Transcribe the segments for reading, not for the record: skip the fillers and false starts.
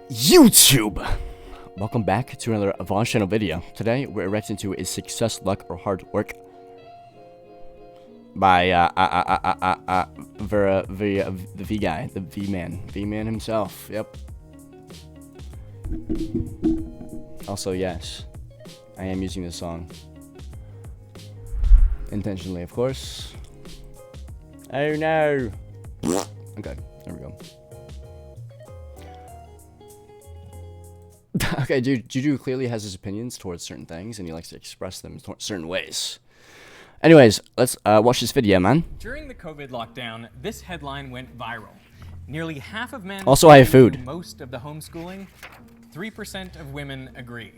YouTube! Welcome back to another VOD channel video. Today, we're reacting to Is Success Luck or Hard Work by the V guy, the V man himself. Yep. Also, yes, I am using this song intentionally, of course. Oh no! Okay, there we go. Okay, Juju clearly has his opinions towards certain things, and he likes to express them in certain ways. Anyways, let's watch this video, man. During the COVID lockdown, this headline went viral. Nearly half of men also, I have food. Most of the homeschooling, 3% of women agree.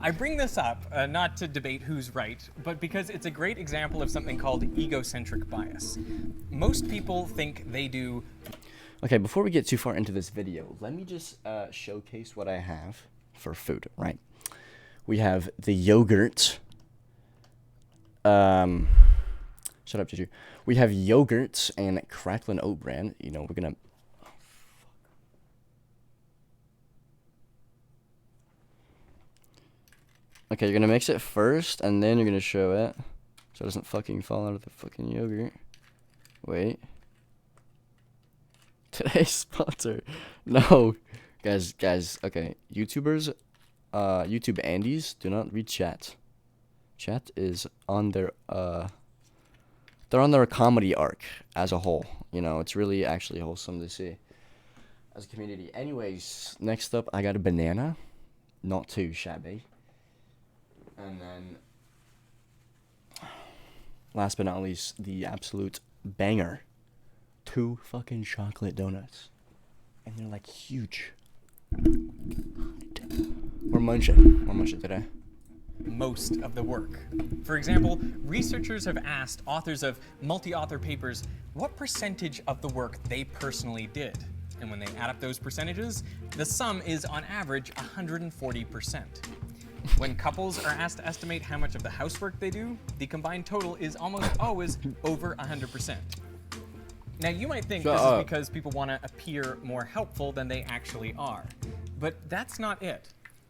I bring this up not to debate who's right, but because it's a great example of something called egocentric bias. Most people think they do. Okay, before we get too far into this video, let me just showcase what I have for food, right? We have the yogurt. Shut up, Juju. We have yogurt and crackling oat bran. You know, we're gonna... Oh, fuck. Okay, you're gonna mix it first, and then you're gonna show it, so it doesn't fucking fall out of the fucking yogurt. Wait. Today's sponsor. No. Guys, okay. YouTubers, YouTube Andes, do not read chat. Chat is on their, they're on their comedy arc as a whole. You know, it's really actually wholesome to see as a community. Anyways, next up, I got a banana. Not too shabby. And then, last but not least, the absolute banger. 2 fucking chocolate donuts, and they're like huge. We're munching today. Most of the work. For example, researchers have asked authors of multi-author papers what percentage of the work they personally did. And when they add up those percentages, the sum is on average 140%. When couples are asked to estimate how much of the housework they do, the combined total is almost always over 100%. Now, you might think this is because people want to appear more helpful than they actually are. But that's not it.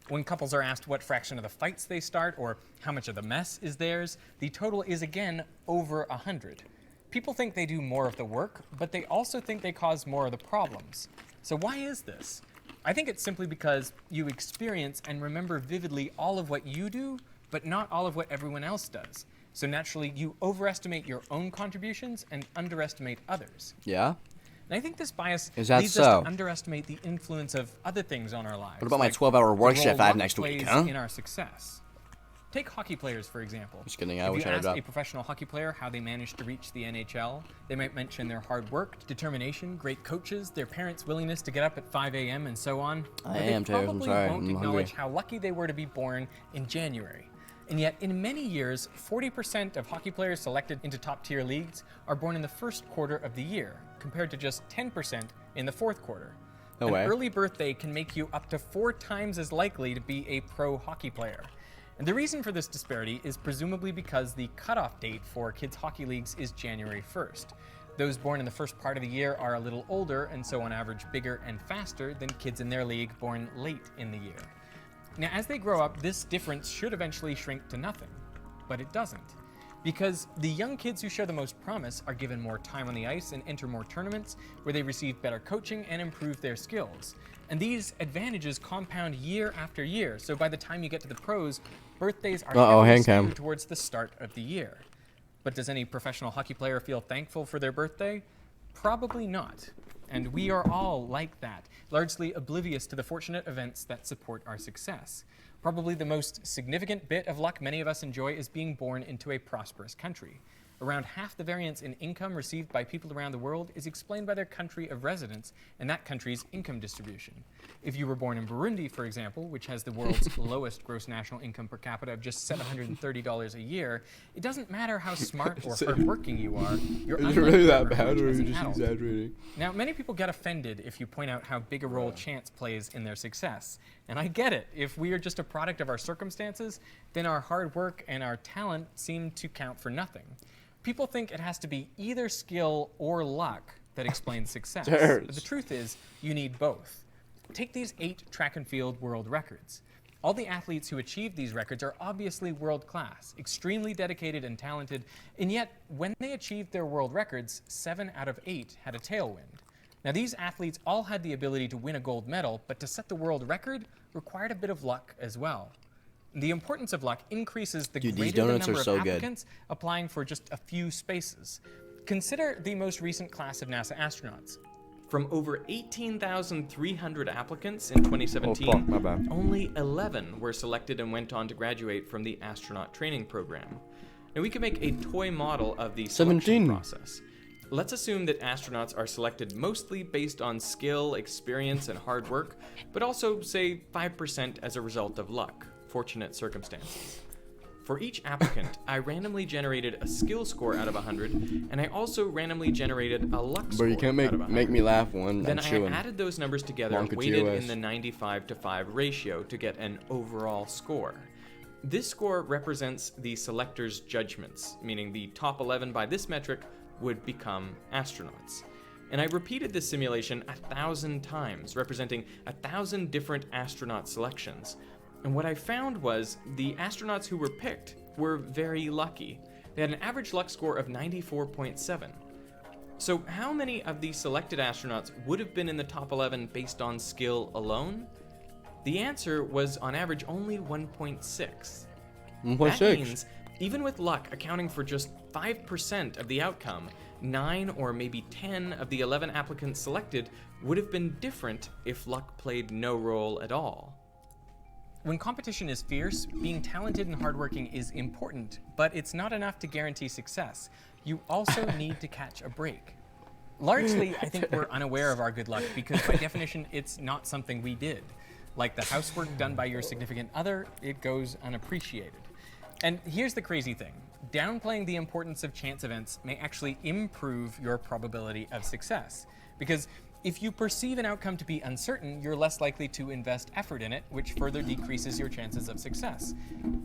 When couples are asked what fraction of the fights they start or how much of the mess is theirs, the total is again over 100. People think they do more of the work, but they also think they cause more of the problems. So why is this? I think it's simply because you experience and remember vividly all of what you do, but not all of what everyone else does. So naturally, you overestimate your own contributions and underestimate others. Yeah? And I think this bias leads us to underestimate the influence of other things on our lives. What about my 12-hour work shift I have next week, huh? In our success. Take hockey players, for example. Just kidding, I wish I had dropped. If you ask a professional hockey player how they managed to reach the NHL, they might mention their hard work, determination, great coaches, their parents' willingness to get up at 5 a.m. and so on. I am too, I'm sorry, won't I'm acknowledge hungry. how lucky they were to be born in January. And yet, in many years, 40% of hockey players selected into top-tier leagues are born in the first quarter of the year, compared to just 10% in the fourth quarter. No way. An early birthday can make you up to 4 times as likely to be a pro hockey player. And the reason for this disparity is presumably because the cutoff date for kids' hockey leagues is January 1st. Those born in the first part of the year are a little older, and so on average bigger and faster than kids in their league born late in the year. Now, as they grow up, this difference should eventually shrink to nothing, but it doesn't. Because the young kids who show the most promise are given more time on the ice and enter more tournaments where they receive better coaching and improve their skills. And these advantages compound year after year, so by the time you get to the pros, birthdays are heavily skewed towards the start of the year. But does any professional hockey player feel thankful for their birthday? Probably not. And we are all like that, largely oblivious to the fortunate events that support our success. Probably the most significant bit of luck many of us enjoy is being born into a prosperous country. Around half the variance in income received by people around the world is explained by their country of residence and that country's income distribution. If you were born in Burundi, for example, which has the world's lowest gross national income per capita of just $730 a year, it doesn't matter how smart or hardworking you are, you're really that bad, or are you just exaggerating? Now, many people get offended if you point out how big a role chance plays in their success. And I get it. If we are just a product of our circumstances, then our hard work and our talent seem to count for nothing. People think it has to be either skill or luck that explains success. But the truth is, you need both. Take these 8 track and field world records. All the athletes who achieved these records are obviously world class, extremely dedicated and talented, and yet when they achieved their world records, 7 out of 8 had a tailwind. Now these athletes all had the ability to win a gold medal, but to set the world record required a bit of luck as well. The importance of luck increases the greater the number of applicants applying for just a few spaces. Consider the most recent class of NASA astronauts. From over 18,300 applicants in 2017, only 11 were selected and went on to graduate from the astronaut training program. Now we can make a toy model of the selection process. Let's assume that astronauts are selected mostly based on skill, experience, and hard work, but also, say, 5% as a result of luck, fortunate circumstances. For each applicant, I randomly generated a skill score out of 100, and I also randomly generated a luck score out of 100. Bro, you can't make me laugh one. Then I added those numbers together, weighted in the 95-5 ratio to get an overall score. This score represents the selector's judgments, meaning the top 11 by this metric would become astronauts. And I repeated this simulation 1,000 times, representing 1,000 different astronaut selections. And what I found was the astronauts who were picked were very lucky. They had an average luck score of 94.7. So how many of the selected astronauts would have been in the top 11 based on skill alone? The answer was on average only 1.6. That means even with luck accounting for just 5% of the outcome, 9 or maybe 10 of the 11 applicants selected would have been different if luck played no role at all. When competition is fierce, being talented and hardworking is important, but it's not enough to guarantee success. You also need to catch a break. Largely, I think we're unaware of our good luck because by definition, it's not something we did. Like the housework done by your significant other, it goes unappreciated. And here's the crazy thing. Downplaying the importance of chance events may actually improve your probability of success. Because if you perceive an outcome to be uncertain, you're less likely to invest effort in it, which further decreases your chances of success.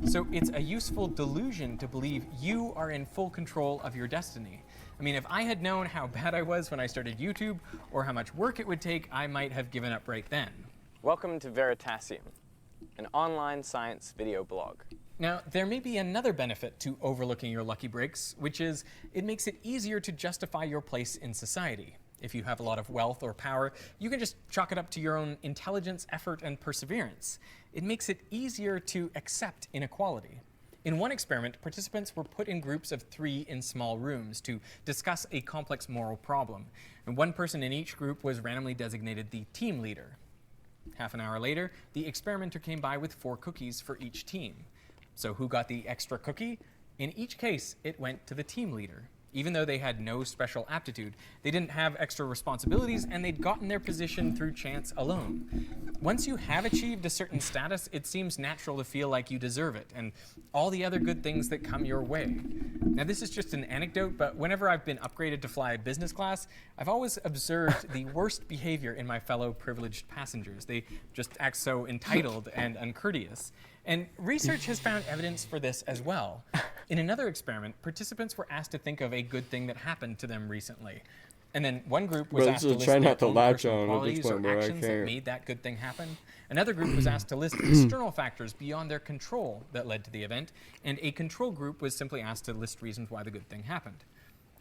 So it's a useful delusion to believe you are in full control of your destiny. I mean, if I had known how bad I was when I started YouTube, or how much work it would take, I might have given up right then. Welcome to Veritasium, an online science video blog. Now, there may be another benefit to overlooking your lucky breaks, which is it makes it easier to justify your place in society. If you have a lot of wealth or power, you can just chalk it up to your own intelligence, effort, and perseverance. It makes it easier to accept inequality. In one experiment, participants were put in groups of 3 in small rooms to discuss a complex moral problem. And one person in each group was randomly designated the team leader. Half an hour later, the experimenter came by with 4 cookies for each team. So who got the extra cookie? In each case, it went to the team leader. Even though they had no special aptitude, they didn't have extra responsibilities, and they'd gotten their position through chance alone. Once you have achieved a certain status, it seems natural to feel like you deserve it, and all the other good things that come your way. Now, this is just an anecdote, but whenever I've been upgraded to fly business class, I've always observed the worst behavior in my fellow privileged passengers. They just act so entitled and uncourteous. And research has found evidence for this as well. In another experiment, participants were asked to think of a good thing that happened to them recently. And then one group was asked to list their own personal qualities or actions that made that good thing happen. Another group was asked to list external factors beyond their control that led to the event. And a control group was simply asked to list reasons why the good thing happened.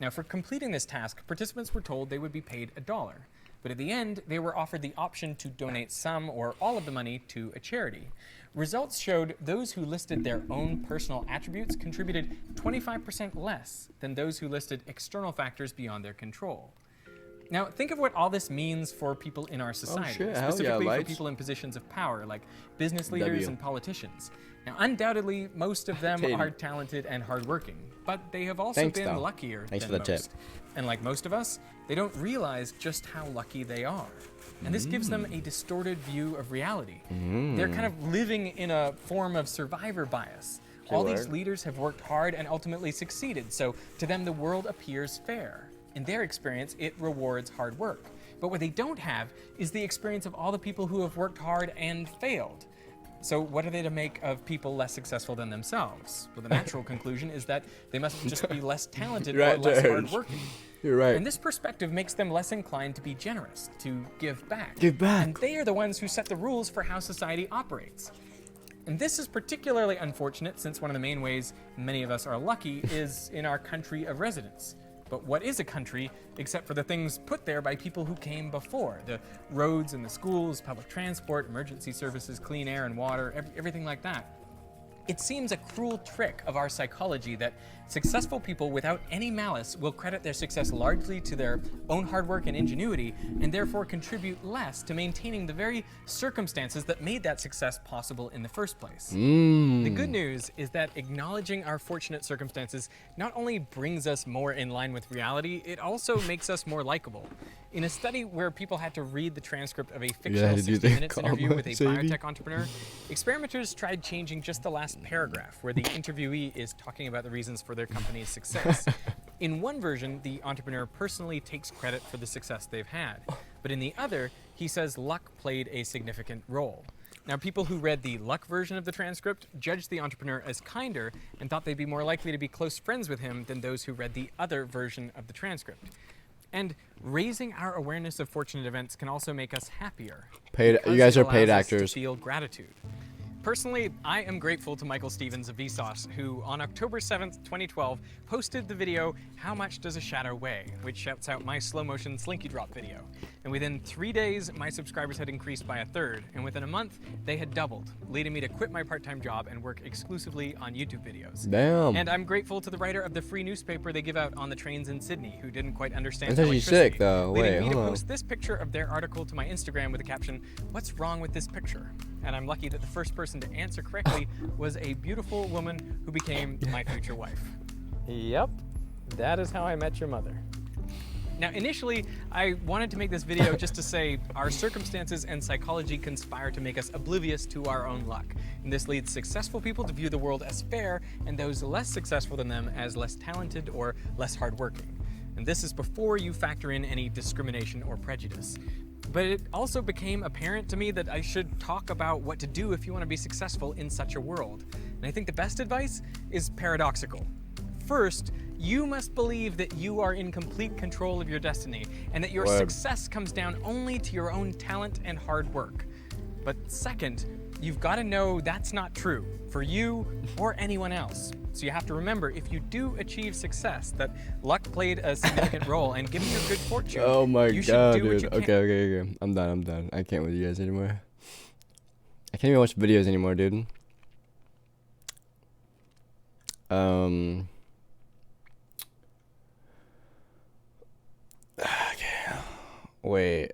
Now, for completing this task, participants were told they would be paid $1. But at the end, they were offered the option to donate some or all of the money to a charity. Results showed those who listed their own personal attributes contributed 25% less than those who listed external factors beyond their control. Now, think of what all this means for people in our society, specifically for people in positions of power, like business leaders and politicians. Now, undoubtedly, most of them are talented and hardworking, but they have also been luckier than most. And like most of us, they don't realize just how lucky they are. And this gives them a distorted view of reality. They're kind of living in a form of survivor bias. All these leaders have worked hard and ultimately succeeded, so to them the world appears fair. In their experience, it rewards hard work. But what they don't have is the experience of all the people who have worked hard and failed. So what are they to make of people less successful than themselves? Well, the natural conclusion is that they must just be less talented or less hardworking. You're right. And this perspective makes them less inclined to be generous, to give back. Give back. And they are the ones who set the rules for how society operates. And this is particularly unfortunate since one of the main ways many of us are lucky is in our country of residence. But what is a country except for the things put there by people who came before? The roads and the schools, public transport, emergency services, clean air and water, everything like that. It seems a cruel trick of our psychology that successful people without any malice will credit their success largely to their own hard work and ingenuity, and therefore contribute less to maintaining the very circumstances that made that success possible in the first place. The good news is that acknowledging our fortunate circumstances not only brings us more in line with reality, it also makes us more likable. In a study where people had to read the transcript of a fictional 60 Minutes interview with a biotech entrepreneur, experimenters tried changing just the last paragraph where the interviewee is talking about the reasons for their company's success. In one version, the entrepreneur personally takes credit for the success they've had, but in the other, he says luck played a significant role. Now, people who read the luck version of the transcript judged the entrepreneur as kinder and thought they'd be more likely to be close friends with him than those who read the other version of the transcript. And raising our awareness of fortunate events can also make us happier. You guys are paid actors. To feel gratitude. Personally, I am grateful to Michael Stevens of Vsauce, who on October 7th, 2012, posted the video, How Much Does a Shadow Weigh?, which shouts out my slow motion slinky drop video. And within 3 days, my subscribers had increased by 1/3, and within a month, they had doubled, leading me to quit my part-time job and work exclusively on YouTube videos. Damn. And I'm grateful to the writer of the free newspaper they give out on the trains in Sydney, who didn't quite understand That's actually electricity, sick, though. leading Wait, me to hold on. post this picture of their article to my Instagram with the caption, What's wrong with this picture? And I'm lucky that the first person to answer correctly was a beautiful woman who became my future wife. Yep, that is how I met your mother. Now, initially, I wanted to make this video just to say our circumstances and psychology conspire to make us oblivious to our own luck. And this leads successful people to view the world as fair and those less successful than them as less talented or less hardworking. And this is before you factor in any discrimination or prejudice. But it also became apparent to me that I should talk about what to do if you want to be successful in such a world. And I think the best advice is paradoxical. First, you must believe that you are in complete control of your destiny and that your success comes down only to your own talent and hard work. But second, you've got to know that's not true for you or anyone else. So you have to remember, if you do achieve success, that luck played a significant role, and given your good fortune, Oh my you should god, do what dude. you can. Okay. I'm done. I can't with you guys anymore. I can't even watch videos anymore, dude. Okay. Wait.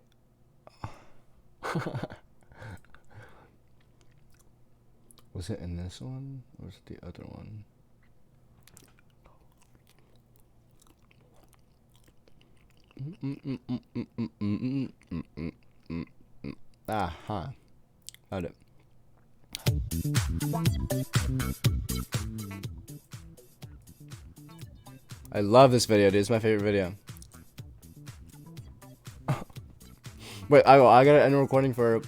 Was it in this one? Or was it the other one? Aha. Got it. I love this video, dude. It's my favorite video. Wait, I gotta end recording for